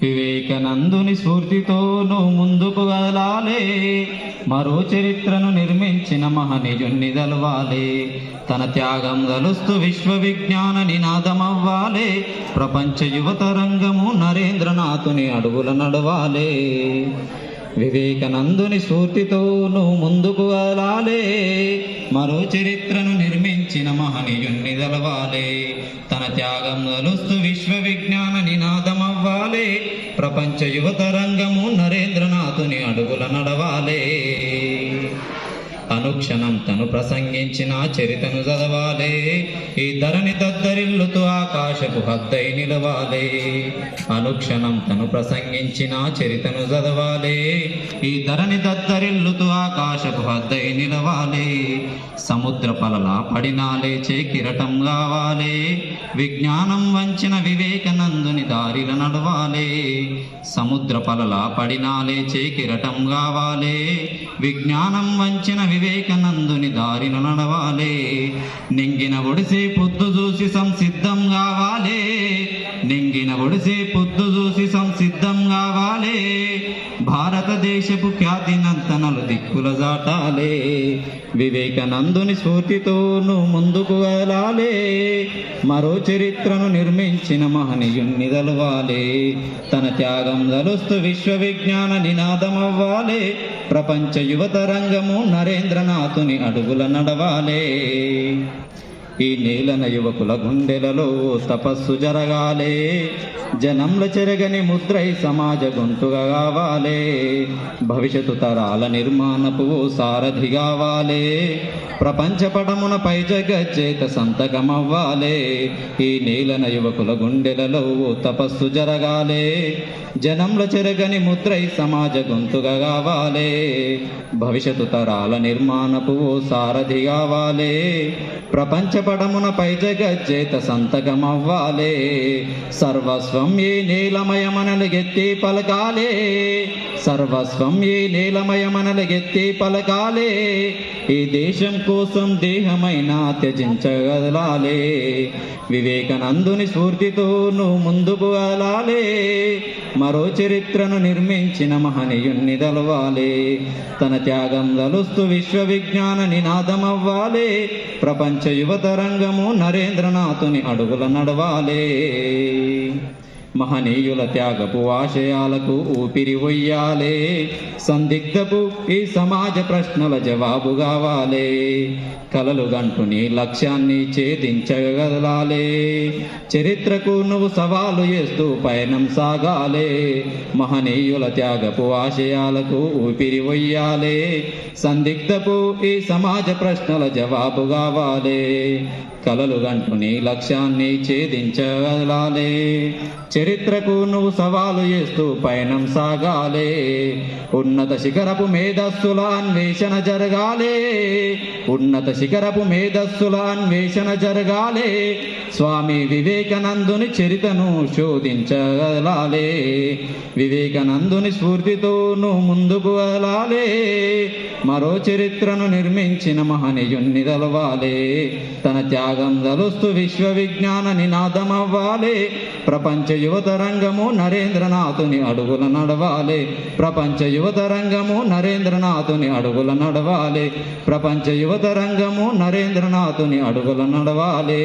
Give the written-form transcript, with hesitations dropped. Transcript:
వివేకానందుని స్ఫూర్తితోనూ ముందుకు కదలాలే, మరో చరిత్రను నిర్మించిన మహనీయుణ్ణి దలవాలే. తన త్యాగం దలుస్తూ విశ్వ విజ్ఞాన నినాదమవ్వాలే, ప్రపంచ యువత రంగము నరేంద్రనాథుని అడుగుల నడవాలే. వివేకానందుని స్ఫూర్తితోనూ ముందుకు కదలాలే, మరో చరిత్రను నిర్మించిన మహనీయుణ్ణి దలవాలే. తన త్యాగం దలుస్తూ విశ్వ విజ్ఞాన నినాదమవ్వాలే, ప్రపంచ యువత రంగము నరేంద్రనాథుని అడుగుల నడవాలే. అనుక్షణం తను ప్రసంగించిన చరితను చదవాలే, ఈ ధరణి దద్దరిల్లుతూ ఆకాశపు హద్దై నిలవాలే. అనుక్షణం తను ప్రసంగించిన చరితను చదవాలే, ఈ ధరణి దద్దరిల్లుతూ ఆకాశపు హద్దై నిలవాలే. సముద్ర పలలా పడినా లేచే కిరటం కావాలే, విజ్ఞానం వంచిన వివేకానందుని దారిల నడవాలే. సముద్ర పలలా పడినా లేచే కిరటం కావాలే, విజ్ఞానం వంచిన వివేకానందుని దారిన నడవాలే. నింగిన ఒడిసే పొద్దు చూసి సంసిద్ధం కావాలే, నింగిన ఒడిసే పొద్దు చూసి సంసిద్ధం కావాలే. భారతదేశపు ఖ్యాతినంతనలు దిక్కుల జాటాలే, వివేకానందుని స్ఫూర్తితోనూ ముందుకు వెళ్ళాలే, మరో చరిత్రను నిర్మించిన మహనీయుణ్ణి దలవాలే. తన త్యాగం దలుస్తూ విశ్వ విజ్ఞాన నినాదమవ్వాలే, ప్రపంచ యువత రంగము నరేంద్రనాథుని అడుగుల నడవాలే. ఈ నేలన యువకుల గుండెలలో తపస్సు జరగాలే, జనంల చెరగని ముద్రై సమాజ గొంతుగా కావాలే. భవిష్యత్తు తరాల నిర్మాణపు సారథి కావాలే, ప్రపంచ పటమునపై జగజ్జేత సంతకమవ్వాలే. ఈ నేలన యువకుల గుండెలలో తపస్సు జరగాలే, జనంల చెరగని ముద్రై సమాజ గొంతుగా కావాలే. భవిష్యత్తు తరాల నిర్మాణపు సారథి కావాలే, ప్రపంచ పటమునపై జగజ్జేత సంతకమవ్వాలే. సర్వస్వం ఈ నీలమయమనలుగెత్తి పలకాలే, సర్వస్వం ఈ నీలమయమనలుగెత్తి పలకాలే. ఈ దేశం కోసం దేహమైనా త్యజించగలాలే, వివేకానందుని స్ఫూర్తితోనూ ముందుకు వెళ్ళాలే, మరో చరిత్రను నిర్మించిన మహనీయుణ్ణి దలవాలే. తన త్యాగం దలుస్తూ విశ్వ విజ్ఞాన నినాదమవ్వాలే, ప్రపంచ యువత రంగము నరేంద్రనాథుని అడుగుల నడవాలే. మహనీయుల త్యాగపు ఆశయాలకు ఊపిరి ఒయ్యాలే, సందిగ్ధపు ఈ సమాజ ప్రశ్నల జవాబు కావాలే. కలలు గంటుని లక్ష్యాన్ని ఛేదించగలాలే, చరిత్రకు నువ్వు సవాలు చేస్తూ పయనం సాగాలే. మహనీయుల త్యాగపు ఆశయాలకు ఊపిరి ఒయ్యాలే, సందిగ్ధపు ఈ సమాజ ప్రశ్నల జవాబు కావాలే. కలలు గంటుని లక్ష్యాన్ని ఛేదించగలాలే, చరిత్రకు నువ్వు సవాలు చేస్తూ పయనం సాగాలే. ఉన్నత శిఖరపు మేధస్సుల అన్వేషణ జరగాలే, ఉన్నత శిఖరపు మేధస్సుల అన్వేషణ జరగాలే. స్వామి వివేకానందుని చరితను శోధించగలాలే, వివేకానందుని స్ఫూర్తితోనూ ముందుకు వెళ్ళాలే, మరో చరిత్రను నిర్మించిన మహనీయుణ్ణి దలవాలే. తన త్యాగం దలుస్తూ విశ్వ విజ్ఞాన నినాదమవ్వాలే, ప్రపంచ యువత రంగము నరేంద్రనాథుని అడుగుల నడవాలే. ప్రపంచ యువత రంగము నరేంద్రనాథుని అడుగుల నడవాలే, ప్రపంచ యువత రంగము నరేంద్రనాథుని అడుగుల నడవాలే.